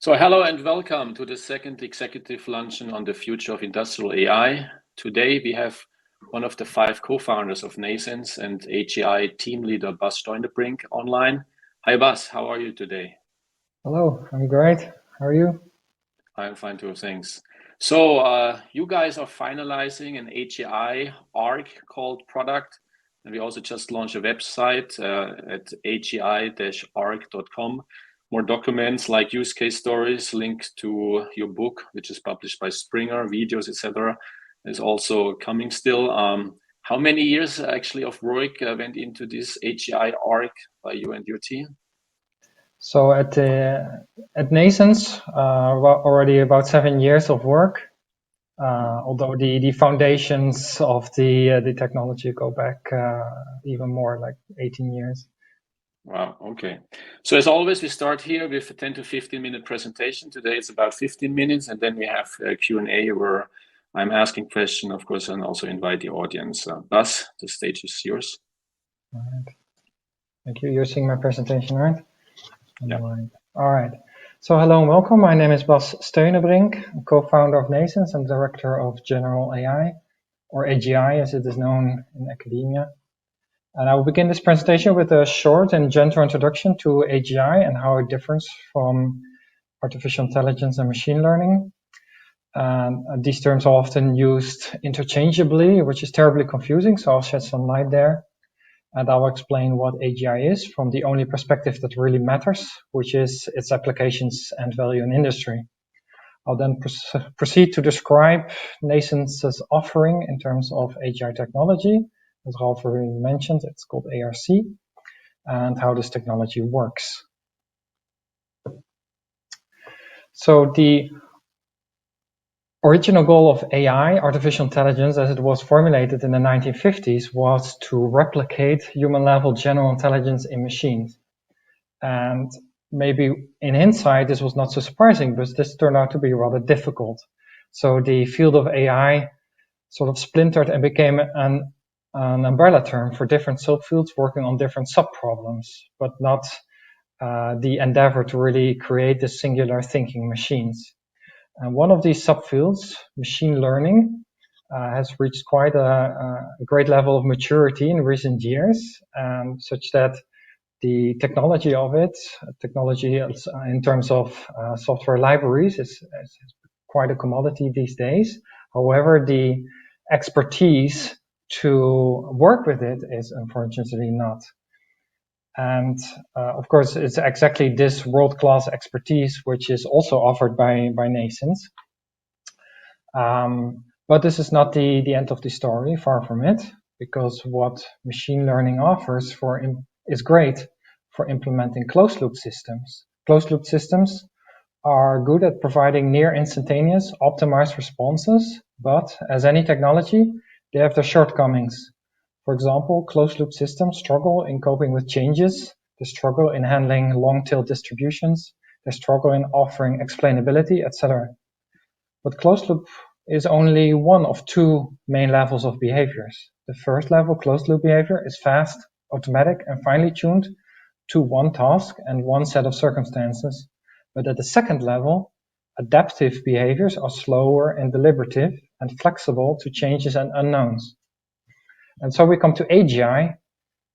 So hello and welcome to the second executive luncheon on the future of industrial AI. Today we have one of the 5 co-founders of NNAISENSE and AGI team leader Bas Steunenbrink online. Hi Bas, how are you today? Hello, I'm great. How are you? I'm fine too, thanks. So you guys are finalizing an AGI ARC called product, and we also just launched a website at agi-arc.com. More documents like use case stories linked to your book, which is published by Springer, videos, etc., is also coming still. How many years actually of work went into this AGI ARC by you and your team? So at NNAISENSE, already about 7 years of work. Although the foundations of the technology go back even more, like 18 years. Wow, okay. So as always, we start here with a 10 to 15 minute presentation. Today it's about 15 minutes, and then we have a Q&A where I'm asking questions, of course, and also invite the audience. Bas, the stage is yours. All right. Thank you. You're seeing my presentation, right? Yeah. All right. So hello and welcome. My name is Bas Steunenbrink, co-founder of NNAISENSE and director of General AI, or AGI as it is known in academia. And I will begin this presentation with a short and gentle introduction to AGI and how it differs from artificial intelligence and machine learning. These terms are often used interchangeably, which is terribly confusing, so I'll shed some light there. And I'll explain what AGI is from the only perspective that really matters, which is its applications and value in industry. I'll then proceed to describe NNAISENSE's offering in terms of AGI technology. As Ralph already mentioned, it's called ARC, and how this technology works. So the original goal of AI, artificial intelligence, as it was formulated in the 1950s, was to replicate human-level general intelligence in machines. And maybe in hindsight, this was not so surprising, but this turned out to be rather difficult. So the field of AI sort of splintered and became an umbrella term for different subfields working on different subproblems, but not the endeavor to really create the singular thinking machines. And one of these subfields, machine learning, has reached quite a great level of maturity in recent years, such that the technology of it, technology in terms of software libraries, is quite a commodity these days. However, the expertise to work with it is unfortunately not. And of course, it's exactly this world-class expertise which is also offered by NNAISENSE. But this is not the end of the story, far from it, because what machine learning offers is great for implementing closed-loop systems. Closed-loop systems are good at providing near instantaneous, optimized responses, but as any technology, they have their shortcomings. For example, closed-loop systems struggle in coping with changes, they struggle in handling long-tail distributions, they struggle in offering explainability, etc. But closed-loop is only one of 2 main levels of behaviors. The first level, closed-loop behavior, is fast, automatic, and finely tuned to one task and one set of circumstances. But at the second level, adaptive behaviors are slower and deliberative and flexible to changes and unknowns. And so we come to AGI,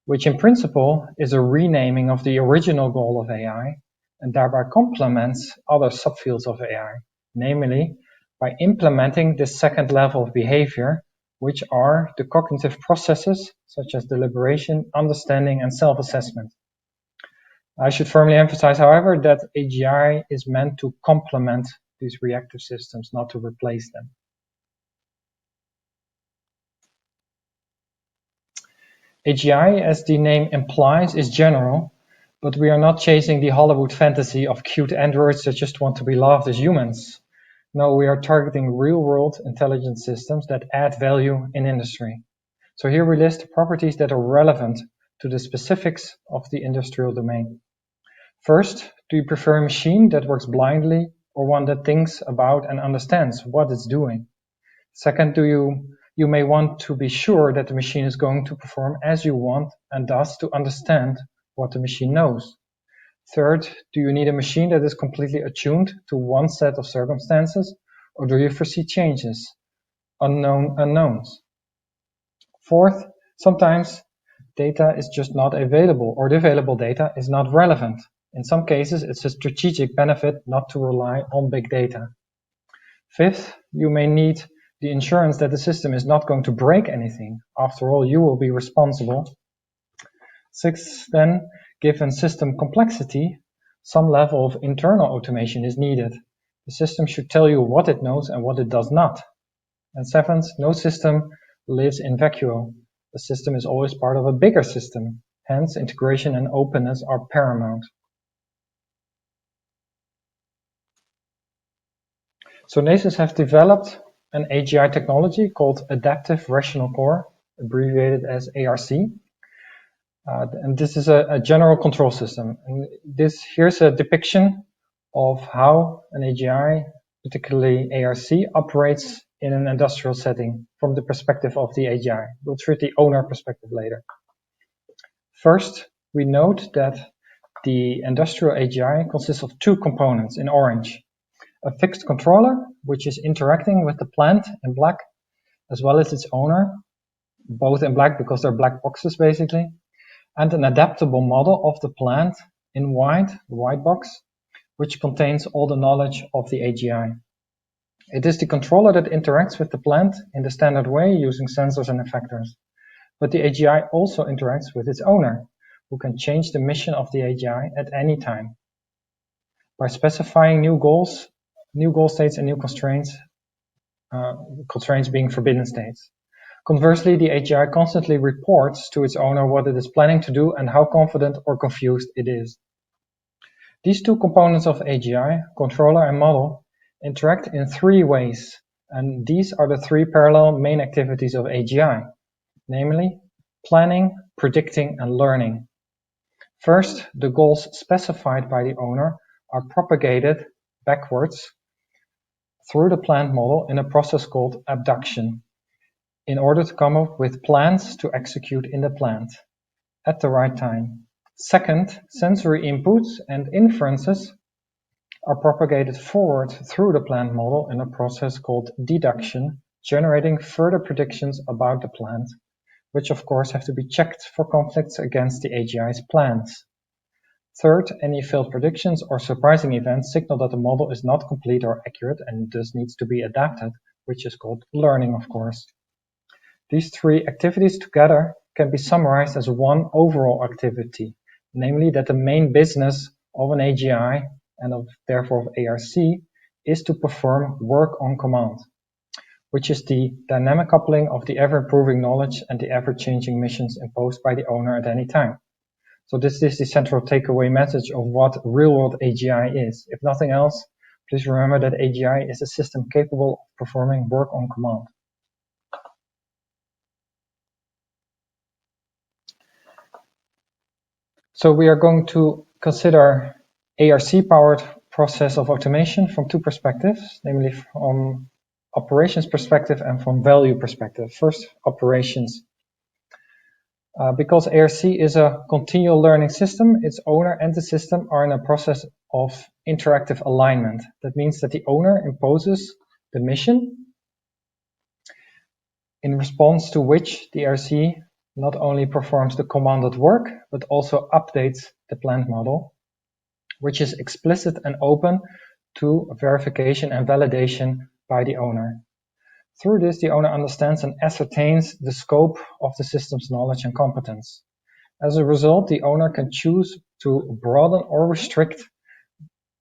which in principle is a renaming of the original goal of AI and thereby complements other subfields of AI, namely by implementing this second level of behavior, which are the cognitive processes such as deliberation, understanding, and self-assessment. I should firmly emphasize, however, that AGI is meant to complement these reactive systems, not to replace them. AGI, as the name implies, is general, but we are not chasing the Hollywood fantasy of cute androids that just want to be loved as humans. No, we are targeting real-world intelligence systems that add value in industry. So here we list properties that are relevant to the specifics of the industrial domain. First, do you prefer a machine that works blindly or one that thinks about and understands what it's doing? Second, you may want to be sure that the machine is going to perform as you want and thus to understand what the machine knows. Third, do you need a machine that is completely attuned to one set of circumstances, or do you foresee changes, unknown unknowns? Fourth, sometimes data is just not available, or the available data is not relevant. In some cases, it's a strategic benefit not to rely on big data. Fifth, you may need the insurance that the system is not going to break anything. After all, you will be responsible. Sixth, then, given system complexity, some level of internal automation is needed. The system should tell you what it knows and what it does not. And seventh, no system lives in vacuo. The system is always part of a bigger system. Hence, integration and openness are paramount. So NAISENSE have developed an AGI technology called Adaptive Rational Core, abbreviated as ARC. And this is a general control system. And here's a depiction of how an AGI, particularly ARC, operates in an industrial setting from the perspective of the AGI. We'll treat the owner perspective later. First, we note that the industrial AGI consists of two components in orange. A fixed controller, which is interacting with the plant in black, as well as its owner, both in black because they're black boxes basically, and an adaptable model of the plant in white, the white box, which contains all the knowledge of the AGI. It is the controller that interacts with the plant in the standard way using sensors and effectors. But the AGI also interacts with its owner, who can change the mission of the AGI at any time. By specifying new goal states and new constraints, constraints being forbidden states. Conversely, the AGI constantly reports to its owner what it is planning to do and how confident or confused it is. These two components of AGI, controller and model, interact in three ways, and these are the three parallel main activities of AGI, namely planning, predicting, and learning. First, the goals specified by the owner are propagated backwards through the plant model in a process called abduction, in order to come up with plans to execute in the plant at the right time. Second, sensory inputs and inferences are propagated forward through the plant model in a process called deduction, generating further predictions about the plant, which of course have to be checked for conflicts against the AGI's plans. Third, any failed predictions or surprising events signal that the model is not complete or accurate and thus needs to be adapted, which is called learning, of course. These three activities together can be summarized as one overall activity, namely that the main business of an AGI and therefore of ARC is to perform work on command, which is the dynamic coupling of the ever-improving knowledge and the ever-changing missions imposed by the owner at any time. So this is the central takeaway message of what real-world AGI is. If nothing else, please remember that AGI is a system capable of performing work on command. So we are going to consider ARC-powered process of automation from two perspectives, namely from operations perspective and from value perspective. First, operations. Because ARC is a continual learning system, its owner and the system are in a process of interactive alignment. That means that the owner imposes the mission, in response to which the ARC not only performs the commanded work, but also updates the plant model, which is explicit and open to verification and validation by the owner. Through this, the owner understands and ascertains the scope of the system's knowledge and competence. As a result, the owner can choose to broaden or restrict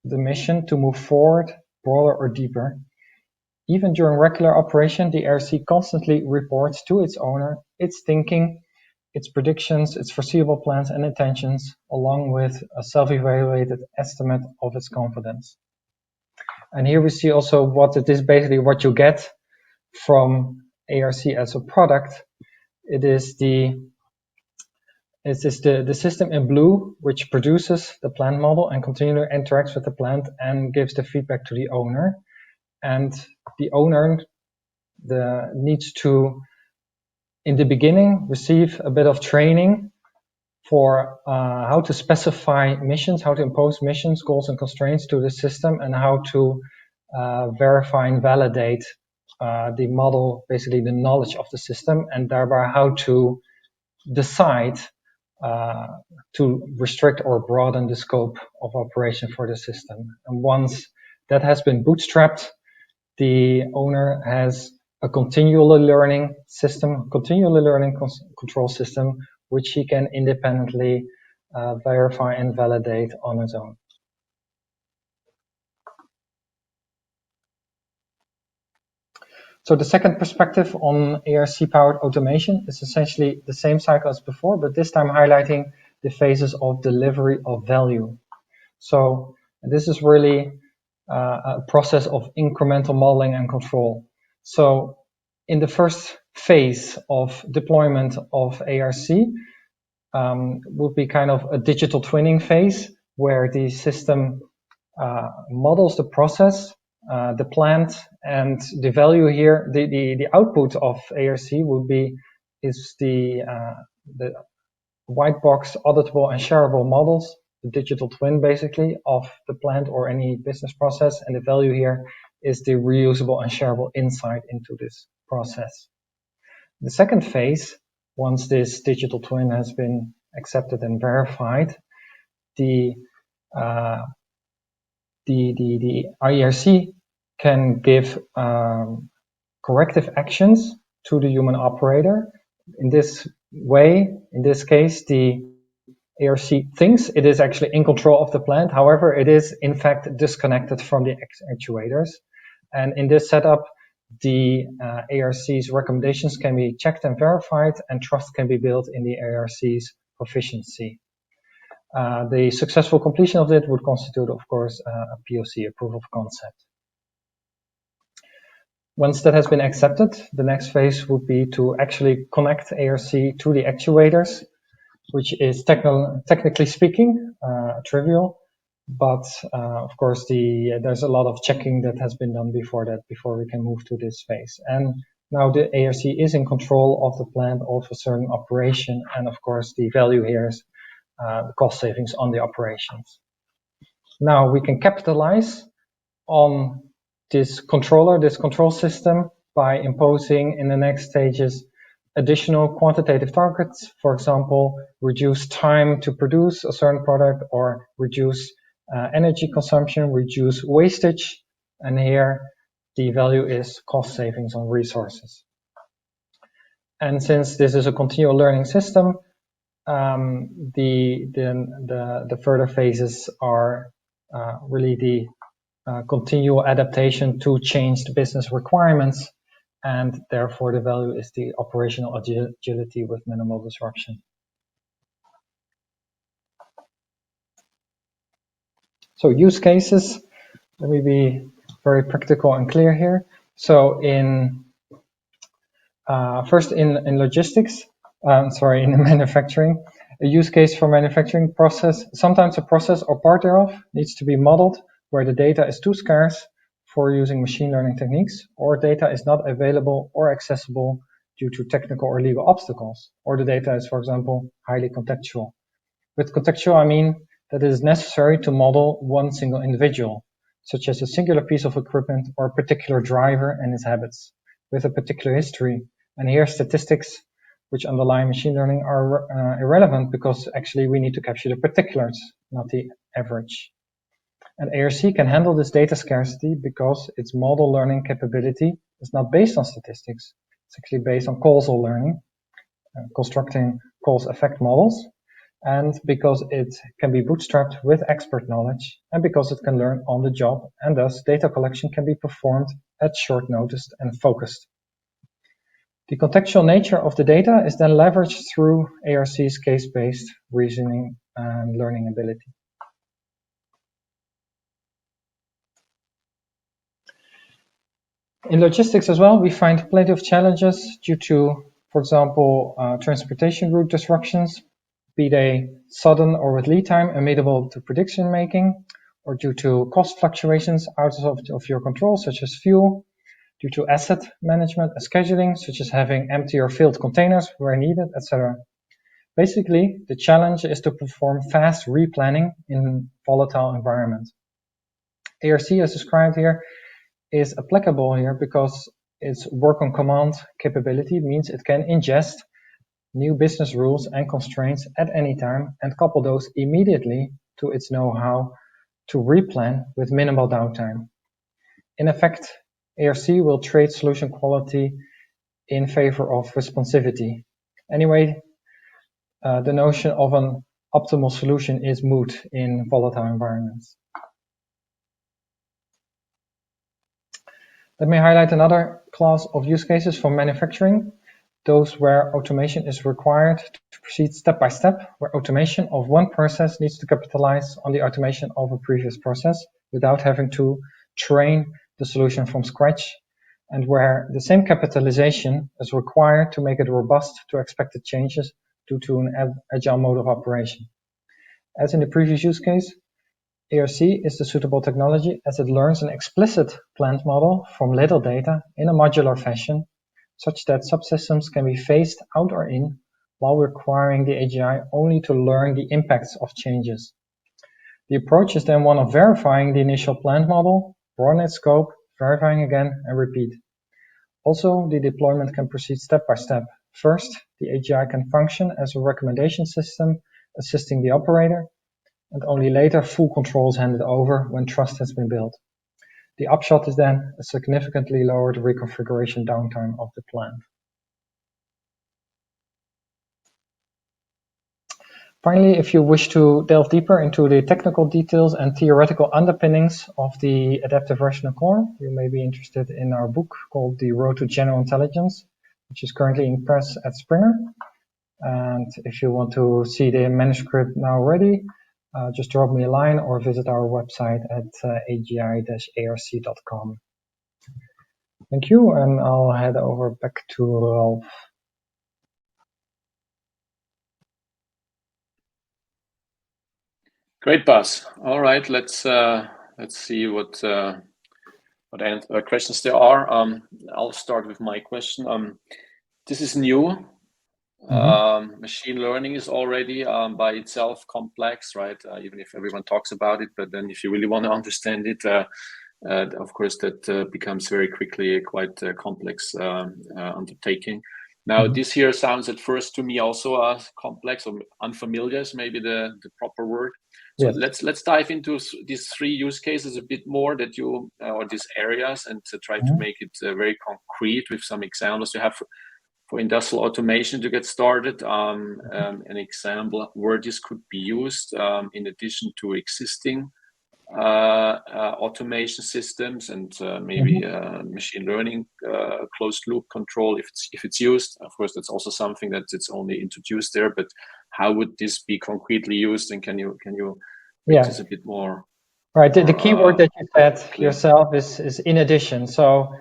the mission to move forward, broader or deeper. Even during regular operation, the ARC constantly reports to its owner its thinking, its predictions, its foreseeable plans and intentions, along with a self-evaluated estimate of its confidence. And here we see also what it is basically what you get from ARC as a product. It is the system in blue, which produces the plant model and continually interacts with the plant and gives the feedback to the owner. And the owner needs to, in the beginning, receive a bit of training for how to specify missions, how to impose missions, goals, and constraints to the system, and how to verify and validate the model, basically the knowledge of the system, and thereby how to decide to restrict or broaden the scope of operation for the system. And once that has been bootstrapped, the owner has a continually learning system, control system, which he can independently verify and validate on his own. So the second perspective on ARC-powered automation is essentially the same cycle as before, but this time highlighting the phases of delivery of value. So this is really a process of incremental modeling and control. So in the first phase of deployment of ARC would be kind of a digital twinning phase where the system models the process, the plant, and the value here, the output of ARC would be the white box auditable and shareable models, the digital twin basically of the plant or any business process, and the value here is the reusable and shareable insight into this process. The second phase, once this digital twin has been accepted and verified, the IERC can give corrective actions to the human operator. In this way, in this case, the ARC thinks it is actually in control of the plant. However, it is in fact disconnected from the actuators. And in this setup, the ARC's recommendations can be checked and verified, and trust can be built in the ARC's proficiency. The successful completion of it would constitute, of course, a POC, a proof of concept. Once that has been accepted, the next phase would be to actually connect ARC to the actuators, which is technically speaking trivial, but of course there's a lot of checking that has been done before we can move to this phase. And now the ARC is in control of the plant, of a certain operation, and of course the value here is the cost savings on the operations. Now we can capitalize on this control system by imposing in the next stages additional quantitative targets, for example, reduce time to produce a certain product, or reduce energy consumption, reduce wastage, and here the value is cost savings on resources. And since this is a continual learning system, the further phases are really the continual adaptation to changed business requirements, and therefore the value is the operational agility with minimal disruption. So use cases, let me be very practical and clear here. So first in logistics, in manufacturing, a use case for manufacturing process, sometimes a process or part thereof needs to be modeled where the data is too scarce for using machine learning techniques, or data is not available or accessible due to technical or legal obstacles, or the data is, for example, highly contextual. With contextual, I mean that it is necessary to model one single individual, such as a singular piece of equipment or a particular driver and his habits, with a particular history. And here statistics which underlie machine learning are irrelevant, because actually we need to capture the particulars, not the average. And ARC can handle this data scarcity because its model learning capability is not based on statistics. It's actually based on causal learning, constructing cause-effect models, and because it can be bootstrapped with expert knowledge, and because it can learn on the job, and thus data collection can be performed at short notice and focused. The contextual nature of the data is then leveraged through ARC's case-based reasoning and learning ability. In logistics as well, we find plenty of challenges due to, for example, transportation route disruptions, be they sudden or with lead time, amenable to prediction making, or due to cost fluctuations out of your control, such as fuel, due to asset management and scheduling, such as having empty or filled containers where needed, etc. Basically, the challenge is to perform fast replanning in volatile environments. ARC, as described here, is applicable here because its work on command capability means it can ingest new business rules and constraints at any time and couple those immediately to its know-how to replan with minimal downtime. In effect, ARC will trade solution quality in favor of responsivity. Anyway, the notion of an optimal solution is moot in volatile environments. Let me highlight another class of use cases for manufacturing, those where automation is required to proceed step by step, where automation of one process needs to capitalize on the automation of a previous process without having to train the solution from scratch, and where the same capitalization is required to make it robust to expected changes due to an agile mode of operation. As in the previous use case, ARC is the suitable technology as it learns an explicit plant model from little data in a modular fashion, such that subsystems can be phased out or in while requiring the AGI only to learn the impacts of changes. The approach is then one of verifying the initial plant model, broaden its scope, verifying again, and repeat. Also, the deployment can proceed step by step. First, the AGI can function as a recommendation system assisting the operator, and only later full control is handed over when trust has been built. The upshot is then a significantly lowered reconfiguration downtime of the plant. Finally, if you wish to delve deeper into the technical details and theoretical underpinnings of the adaptive rational core, you may be interested in our book called The Road to General Intelligence, which is currently in press at Springer. And if you want to see the manuscript now ready, just drop me a line or visit our website at agi-arc.com. Thank you, and I'll head over back to Ralph. Great, Bas. All right, let's see what questions there are. I'll start with my question. This is new. Machine learning is already by itself complex, right? Even if everyone talks about it, but then if you really want to understand it, of course, that becomes very quickly quite a complex undertaking. Now, this here sounds at first to me also complex or unfamiliar is maybe the proper word. So yes. let's dive into these three use cases a bit more that you or these areas and to try to make it very concrete with some examples. You have for industrial automation to get started, an example where this could be used in addition to existing automation systems and maybe machine learning closed loop control if it's used. Of course, that's also something that it's only introduced there, but how would this be concretely used, and can you make this a bit more? Right, the key word that you said yourself is in addition. So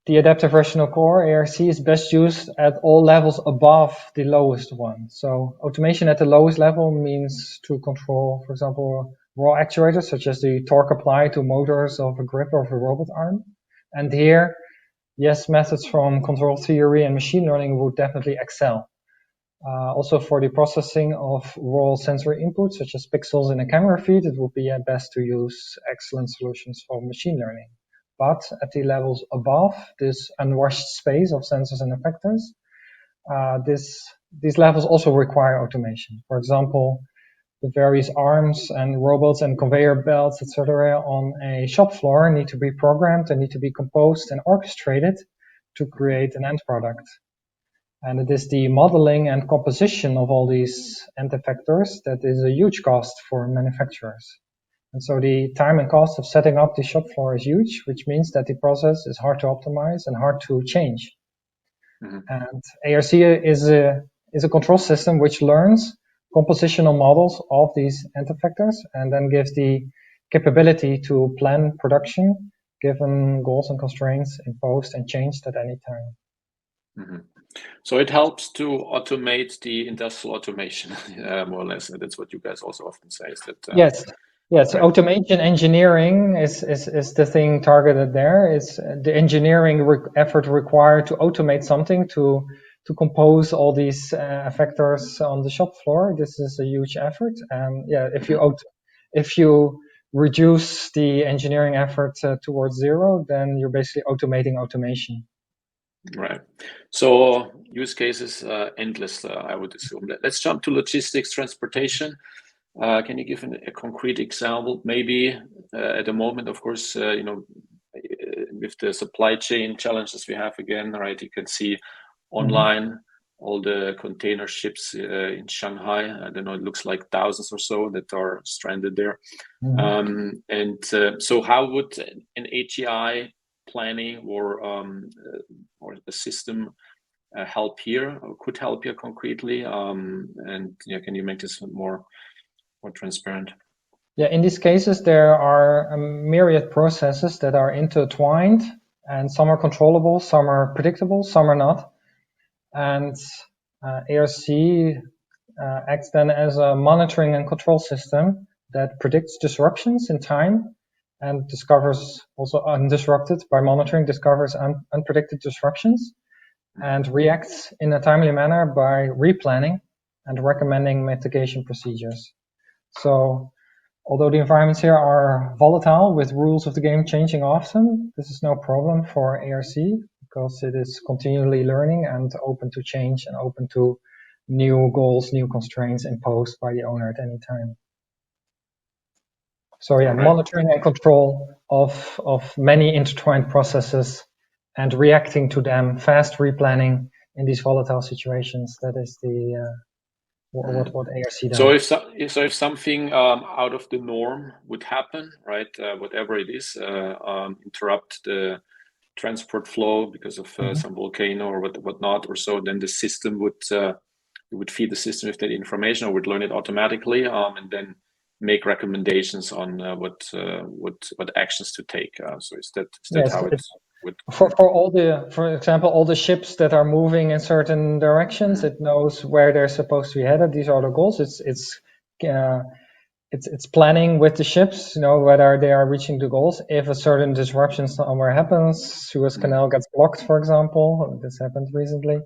the adaptive rational core, ARC, is best used at all levels above the lowest one. So automation at the lowest level means to control, for example, raw actuators, such as the torque applied to motors of a grip or of a robot arm. And here, yes, methods from control theory and machine learning would definitely excel. Also for the processing of raw sensory inputs, such as pixels in a camera feed, it would be best to use excellent solutions for machine learning. But at the levels above this unwashed space of sensors and effectors, these levels also require automation. For example, the various arms and robots and conveyor belts, etc., on a shop floor need to be programmed and need to be composed and orchestrated to create an end product. And it is the modeling and composition of all these end effectors that is a huge cost for manufacturers. And so the time and cost of setting up the shop floor is huge, which means that the process is hard to optimize and hard to change. And ARC is a control system which learns compositional models of these end effectors and then gives the capability to plan production given goals and constraints imposed and changed at any time. So it helps to automate the industrial automation, more or less. That's what you guys also often say. Is that yes. Right. Automation engineering is the thing targeted there. It's the engineering effort required to automate something to to compose all these effectors on the shop floor. This is a huge effort. And yeah, if you reduce the engineering effort towards zero, then you're basically automating automation. Right. So use cases endless, I would assume. Let's jump to logistics, transportation. Can you give a concrete example? Maybe at the moment, of course, with the supply chain challenges we have again, right? You can see online all the container ships in Shanghai. I don't know, it looks like thousands or so that are stranded there. So how would an AGI planning or the system help here, or could help here concretely? And yeah, can you make this more transparent? Yeah, in these cases, there are a myriad processes that are intertwined, and some are controllable, some are predictable, some are not. And ARC acts then as a monitoring and control system that predicts disruptions in time and discovers, also undisrupted by monitoring, discovers unpredicted disruptions and reacts in a timely manner by replanning and recommending mitigation procedures. So although the environments here are volatile with rules of the game changing often, this is no problem for ARC because it is continually learning and open to change and open to new goals, new constraints imposed by the owner at any time. So yeah, monitoring and control of many intertwined processes and reacting to them, fast replanning in these volatile situations. That is the what ARC does. So if something out of the norm would happen, right, whatever it is, interrupt the transport flow because of some volcano or whatnot or so, then the system would feed the system with that information, or would learn it automatically, and then make recommendations on what actions to take. So is that yes, how it would? For example, all the ships that are moving in certain directions, it knows where they're supposed to be headed. These are the goals. It's planning with the ships, whether they are reaching the goals. If a certain disruption somewhere happens, Suez Canal gets blocked, for example. This happened recently.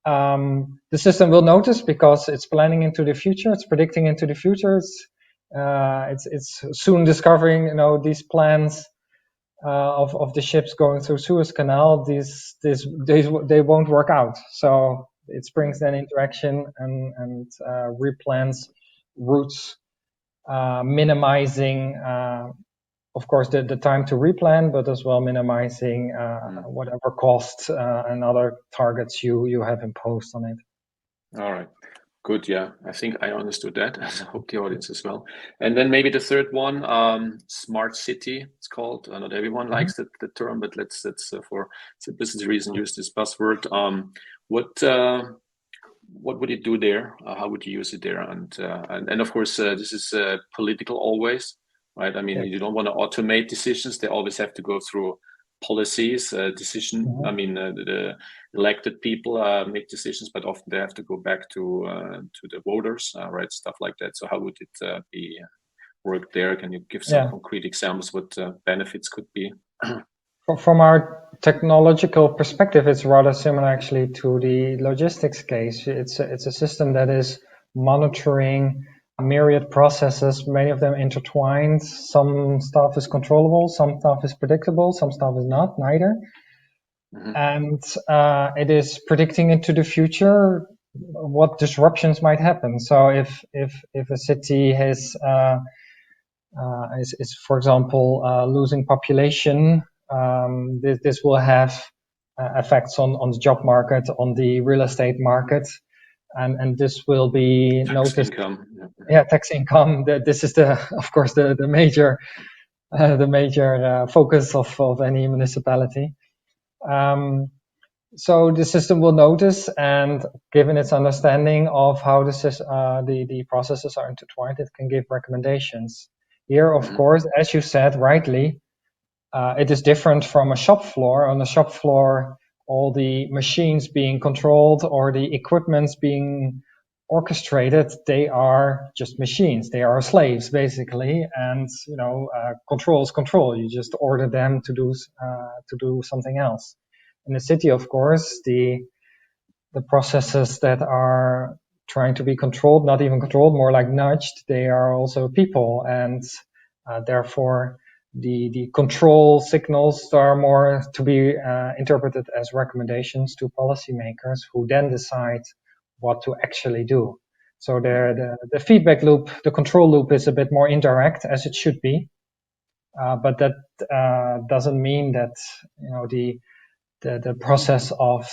The system will notice because it's planning into the future. It's predicting into the future. It's soon discovering, these plans of the ships going through Suez Canal. They won't work out. So it brings then into action and replans routes, minimizing, of course, the time to replan, but as well minimizing whatever costs and other targets you have imposed on it. All right. Good. Yeah, I think I understood that. I hope the audience as well. And then maybe the third one, smart city, it's called. Not everyone likes the term, but let's for simplicity reason use this buzzword. What would it do there? How would you use it there? And of course, this is political always, right? I mean, you don't want to automate decisions. They always have to go through policies, decision. I mean, the elected people make decisions, but often they have to go back to the voters, right? Stuff like that. So how would it be work there? Can you give some concrete examples what benefits could be? From our technological perspective, it's rather similar actually to the logistics case. It's a system that is monitoring myriad processes, many of them intertwined. Some stuff is controllable, some stuff is predictable, some stuff is not, neither. And it is predicting into the future what disruptions might happen. So if a city is for example losing population, this will have effects on the job market, on the real estate market. And this will be noticed. Tax income. This is of course the major focus of any municipality. So the system will notice, and given its understanding of how the processes are intertwined, it can give recommendations. Here, of course, as you said rightly, it is different from a shop floor. On the shop floor, all the machines being controlled or the equipments being orchestrated, they are just machines. They are slaves, basically, and control is control. You just order them to do something else. In the city, of course, the the processes that are trying to be controlled, not even controlled, more like nudged, they are also people, and therefore the control signals are more to be interpreted as recommendations to policymakers, who then decide what to actually do. So the feedback loop, the control loop, is a bit more indirect, as it should be, but that doesn't mean that the process of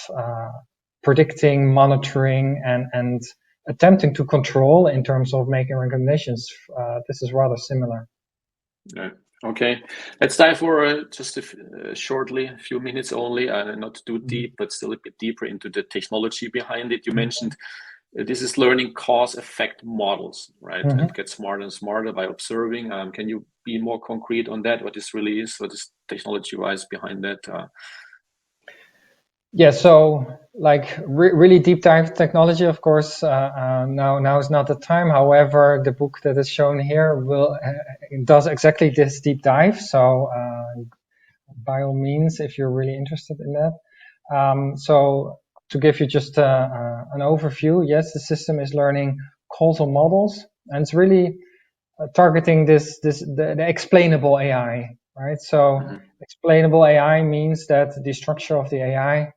predicting, monitoring, and attempting to control in terms of making recommendations, this is rather similar. Yeah. Okay, let's dive for just shortly, a few minutes only, not too deep, but still a bit deeper into the technology behind it. You mentioned this is learning cause-effect models, right? And get smarter and smarter by observing. Can you be more concrete on that? What this really is? What is technology-wise behind that? Yeah, so like really deep dive technology, of course, now is not the time. However, the book that is shown here does exactly this deep dive. So by all means, if you're really interested in that. So to give you just an overview, yes, the system is learning causal models, and it's really targeting the explainable AI, right? So explainable AI means that the structure of the AI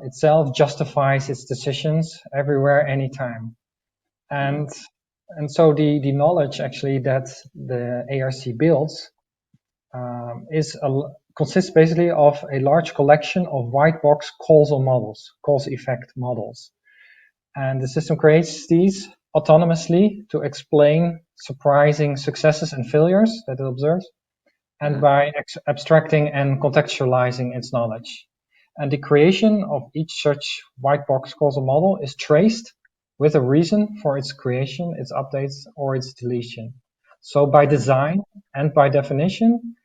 itself justifies its decisions everywhere, anytime. And so the knowledge actually that the ARC builds consists basically of a large collection of white box causal models, cause effect models. And the system creates these autonomously to explain surprising successes and failures that it observes, and by abstracting and contextualizing its knowledge. And the creation of each such white box causal model is traced with a reason for its creation, its updates, or its deletion. So by design and by definition,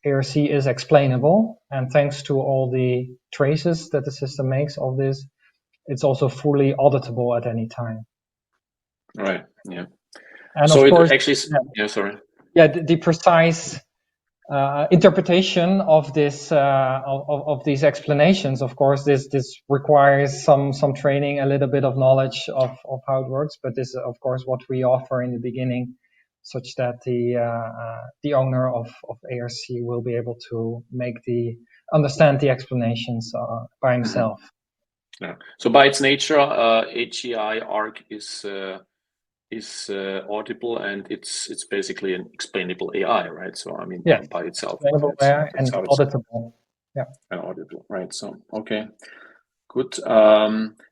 ARC is explainable, and thanks to all the traces that the system makes of this, it's also fully auditable at any time. Right. Yeah. And so of course, it actually, sorry. Yeah, the precise interpretation of this of these explanations, of course, this requires some training, a little bit of knowledge of how it works. But this is, of course, what we offer in the beginning, such that the owner of ARC will be able to understand the explanations by himself. Yeah. So by its nature, AGI ARC is audible, and it's basically an explainable AI, right? So I mean, by itself, explainable AI and how it's auditable. Yeah, and audible, right? So okay, good.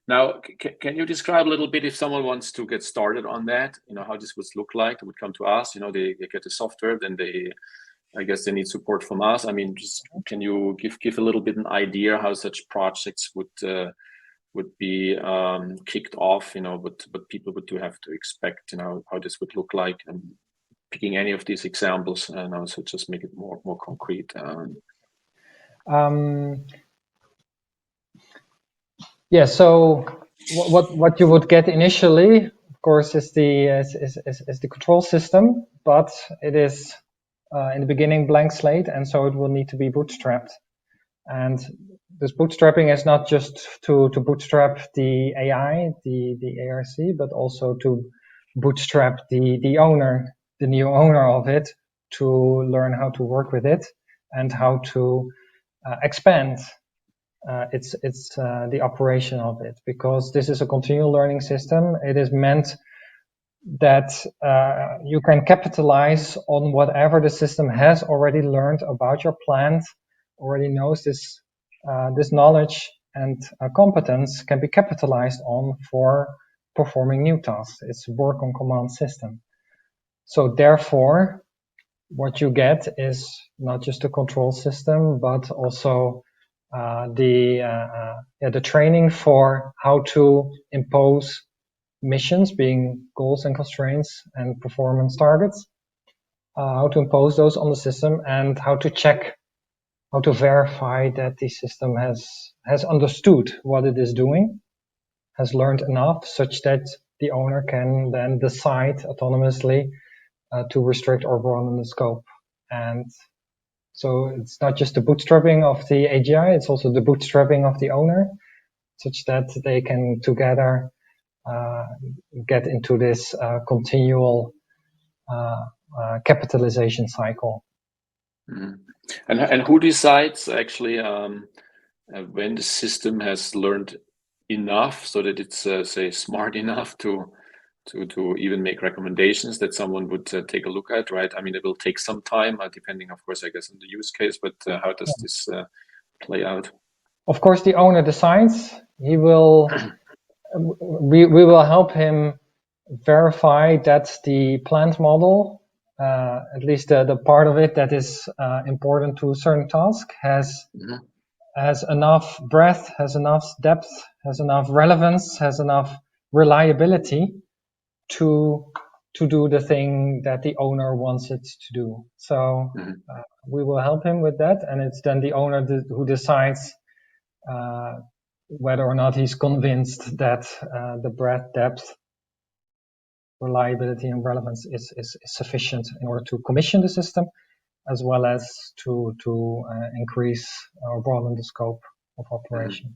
Now, can you describe a little bit, if someone wants to get started on that, how this would look like? They would come to us, they get the software, then I guess they need support from us. I mean, just can you give a little bit an idea how such projects would be kicked off, what people would have to expect, how this would look like, and picking any of these examples, and also just make it more concrete. Yeah. So what you would get initially, of course, is the control system, but it is in the beginning blank slate, and so it will need to be bootstrapped. And this bootstrapping is not just to bootstrap the AI, the ARC, but also to bootstrap the owner, the new owner of it, to learn how to work with it and how to expand the operation of it. Because this is a continual learning system, it is meant that you can capitalize on whatever the system has already learned about your plant, already knows this knowledge and competence can be capitalized on for performing new tasks. It's work on command system. So therefore, what you get is not just a control system, but also the training for how to impose missions, being goals and constraints and performance targets, how to impose those on the system, and how to check, how to verify that the system has understood what it is doing, has learned enough such that the owner can then decide autonomously to restrict or broaden the scope. And so it's not just the bootstrapping of the AGI, it's also the bootstrapping of the owner. such that they can together get into this continual capitalization cycle. Mm. And who decides actually when the system has learned enough so that it's say smart enough to even make recommendations that someone would take a look at, right? I mean, it will take some time, depending, of course, I guess, on the use case. But how does this play out? Of course, the owner decides. He will. We will help him verify that the planned model, at least the part of it that is important to a certain task, has enough breadth, has enough depth, has enough relevance, has enough reliability to do the thing that the owner wants it to do. So we will help him with that, and it's then the owner who decides whether or not he's convinced that the breadth, depth, reliability, and relevance is sufficient in order to commission the system, as well as to increase or broaden the scope of operation.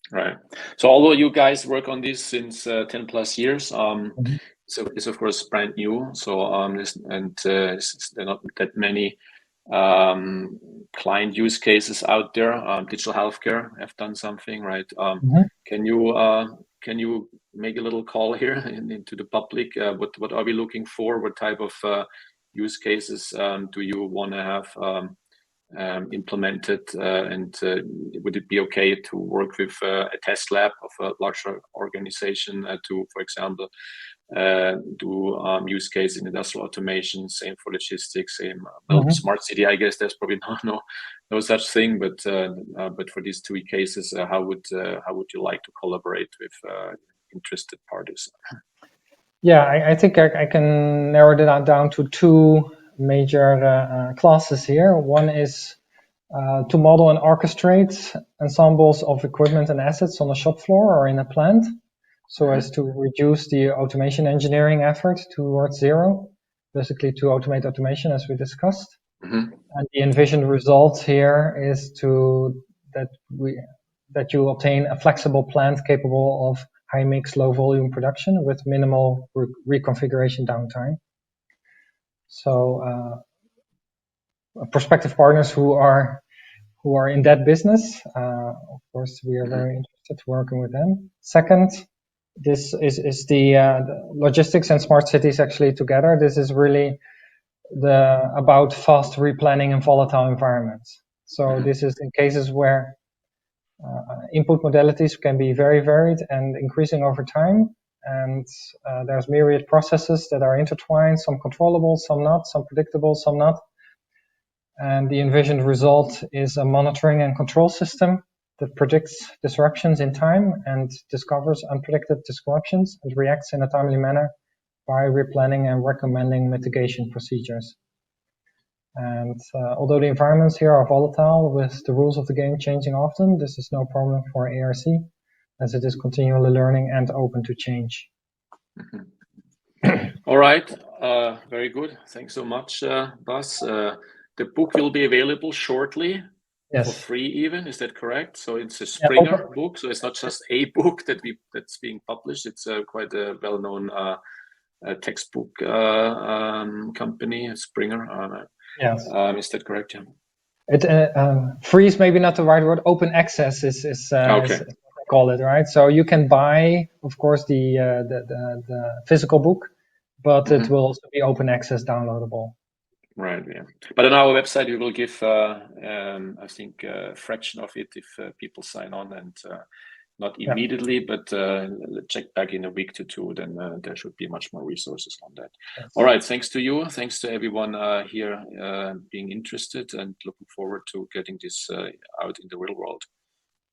Right. So although you guys work on this since 10 plus years, so it's of course brand new. So there are not that many client use cases out there. Digital healthcare have done something, right? Can you make a little call here into the public? What are we looking for? What type of use cases do you want to have implemented, and would it be okay to work with a test lab of a larger organization to, for example, do use case in industrial automation? Same for logistics, same smart city. I guess there's probably no such thing, but for these two cases, how would you like to collaborate with interested parties? Yeah, I think I can narrow that down to two major classes here. One is to model and orchestrate ensembles of equipment and assets on a shop floor or in a plant, so as to reduce the automation engineering effort towards zero, basically to automate automation, as we discussed. And the envisioned result here is that you obtain a flexible plant capable of high mix, low volume production with minimal reconfiguration downtime. So prospective partners who are in that business, of course, we are very interested working with them. Second, this is the logistics and smart cities actually together. This is really about fast replanning in volatile environments. So this is in cases where input modalities can be very varied and increasing over time. And there's myriad processes that are intertwined, some controllable, some not, some predictable, some not. And the envisioned result is a monitoring and control system that predicts disruptions in time and discovers unpredicted disruptions and reacts in a timely manner by replanning and recommending mitigation procedures. And although the environments here are volatile with the rules of the game changing often, this is no problem for ARC, as it is continually learning and open to change. All right, very good. Thanks so much, Bas. The book will be available shortly. Yes. For free even, is that correct? So it's a Springer book, so it's not just a book that's being published. It's quite a well-known textbook company, Springer. Yes. Is that correct? Yeah. Free is maybe not the right word. Open access is okay. Is what I call it, right? So you can buy, of course, the physical book, but it will also be open access downloadable. Right, yeah. But on our website, we will give, I think, a fraction of it if people sign on, and not immediately, but check back in a week to two, then there should be much more resources on that. Yes. All right, thanks to you. Thanks to everyone here being interested, and looking forward to getting this out in the real world.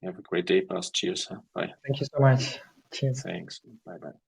Have a great day, Bas. Cheers. Bye. Thank you so much. Cheers. Thanks. Bye-bye.